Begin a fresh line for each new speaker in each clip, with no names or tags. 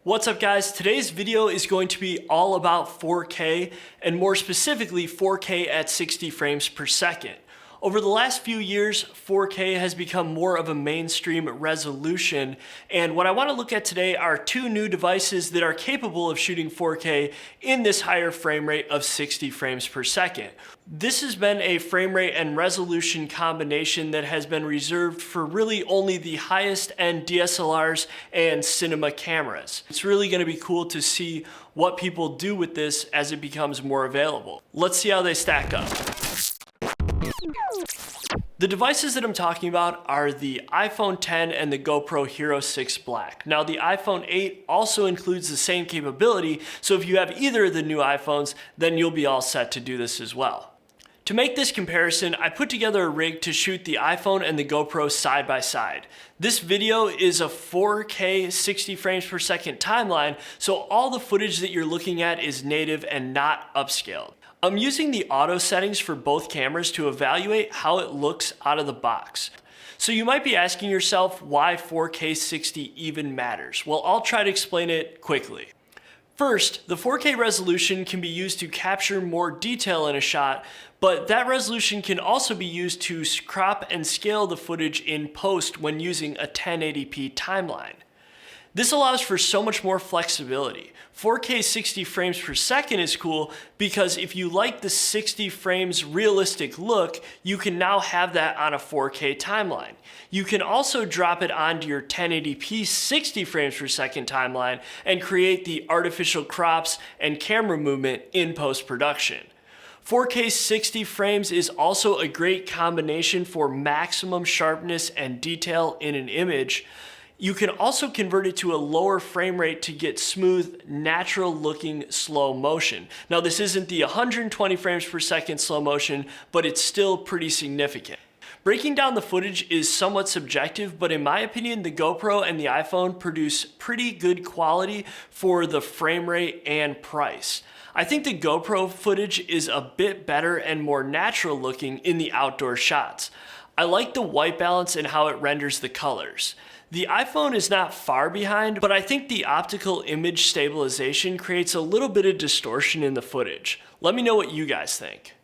What's up guys? Today's video is going to be all about 4K and more specifically 4K at 60 frames per second. Over the last few years, 4K has become more of a mainstream resolution, and what I want to look at today are two new devices that are capable of shooting 4K in this higher frame rate of 60 frames per second. This has been a frame rate and resolution combination that has been reserved for really only the highest end DSLRs and cinema cameras. It's really going to be cool to see what people do with this as it becomes more available. Let's see how they stack up. The devices that I'm talking about are the iPhone X and the GoPro Hero 6 Black. Now the iPhone 8 also includes the same capability, so if you have either of the new iPhones, then you'll be all set to do this as well. To make this comparison, I put together a rig to shoot the iPhone and the GoPro side by side. This video is a 4K 60 frames per second timeline, so all the footage that you're looking at is native and not upscaled. I'm using the auto settings for both cameras to evaluate how it looks out of the box. So you might be asking yourself why 4K 60 even matters. Well, I'll try to explain it quickly. First, the 4K resolution can be used to capture more detail in a shot, but that resolution can also be used to crop and scale the footage in post when using a 1080p timeline. This allows for so much more flexibility. 4K 60 frames per second is cool because if you like the 60 frames realistic look, you can now have that on a 4K timeline. You can also drop it onto your 1080p 60 frames per second timeline and create the artificial crops and camera movement in post-production. 4K 60 frames is also a great combination for maximum sharpness and detail in an image. You can also convert it to a lower frame rate to get smooth, natural looking slow motion. Now this isn't the 120 frames per second slow motion, but it's still pretty significant. Breaking down the footage is somewhat subjective, but in my opinion, the GoPro and the iPhone produce pretty good quality for the frame rate and price. I think the GoPro footage is a bit better and more natural looking in the outdoor shots. I like the white balance and how it renders the colors. The iPhone is not far behind, but I think the optical image stabilization creates a little bit of distortion in the footage. Let me know what you guys think.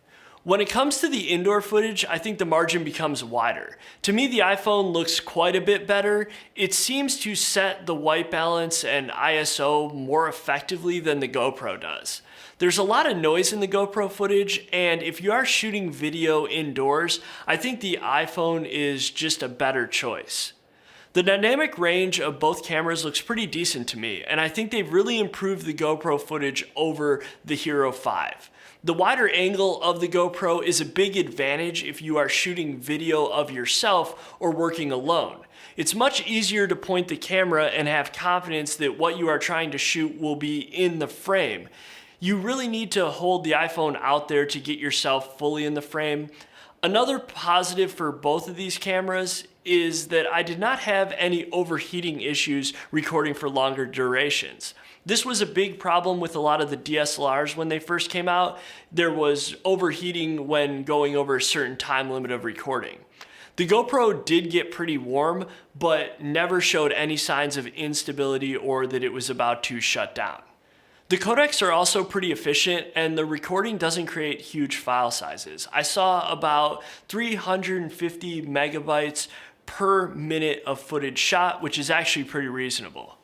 When it comes to the indoor footage, I think the margin becomes wider. To me, the iPhone looks quite a bit better. It seems to set the white balance and ISO more effectively than the GoPro does. There's a lot of noise in the GoPro footage, and if you are shooting video indoors, I think the iPhone is just a better choice. The dynamic range of both cameras looks pretty decent to me, and I think they've really improved the GoPro footage over the Hero 5. The wider angle of the GoPro is a big advantage if you are shooting video of yourself or working alone. It's much easier to point the camera and have confidence that what you are trying to shoot will be in the frame. You really need to hold the iPhone out there to get yourself fully in the frame. Another positive for both of these cameras is that I did not have any overheating issues recording for longer durations. This was a big problem with a lot of the DSLRs when they first came out. There was overheating when going over a certain time limit of recording. The GoPro did get pretty warm, but never showed any signs of instability or that it was about to shut down. The codecs are also pretty efficient, and the recording doesn't create huge file sizes. I saw about 350 megabytes per minute of footage shot, which is actually pretty reasonable.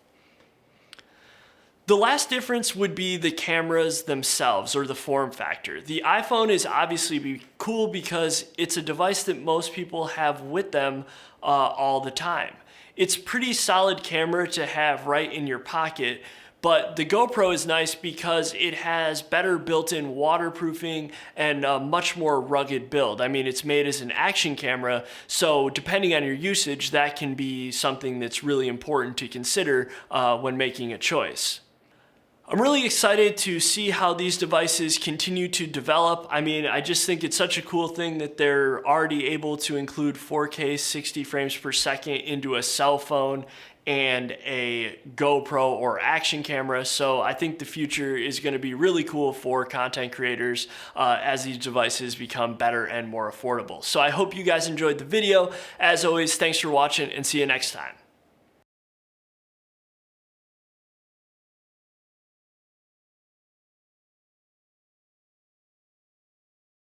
The last difference would be the cameras themselves, or the form factor. The iPhone is obviously cool because it's a device that most people have with them all the time. It's a pretty solid camera to have right in your pocket. But the GoPro is nice because it has better built-in waterproofing and a much more rugged build. I mean, it's made as an action camera, so depending on your usage, that can be something that's really important to consider when making a choice. I'm really excited to see how these devices continue to develop. I mean, I just think it's such a cool thing that they're already able to include 4K 60 frames per second into a cell phone and a GoPro or action camera. So I think the future is going to be really cool for content creators as these devices become better and more affordable. So I hope you guys enjoyed the video. As always, thanks for watching and see you next time.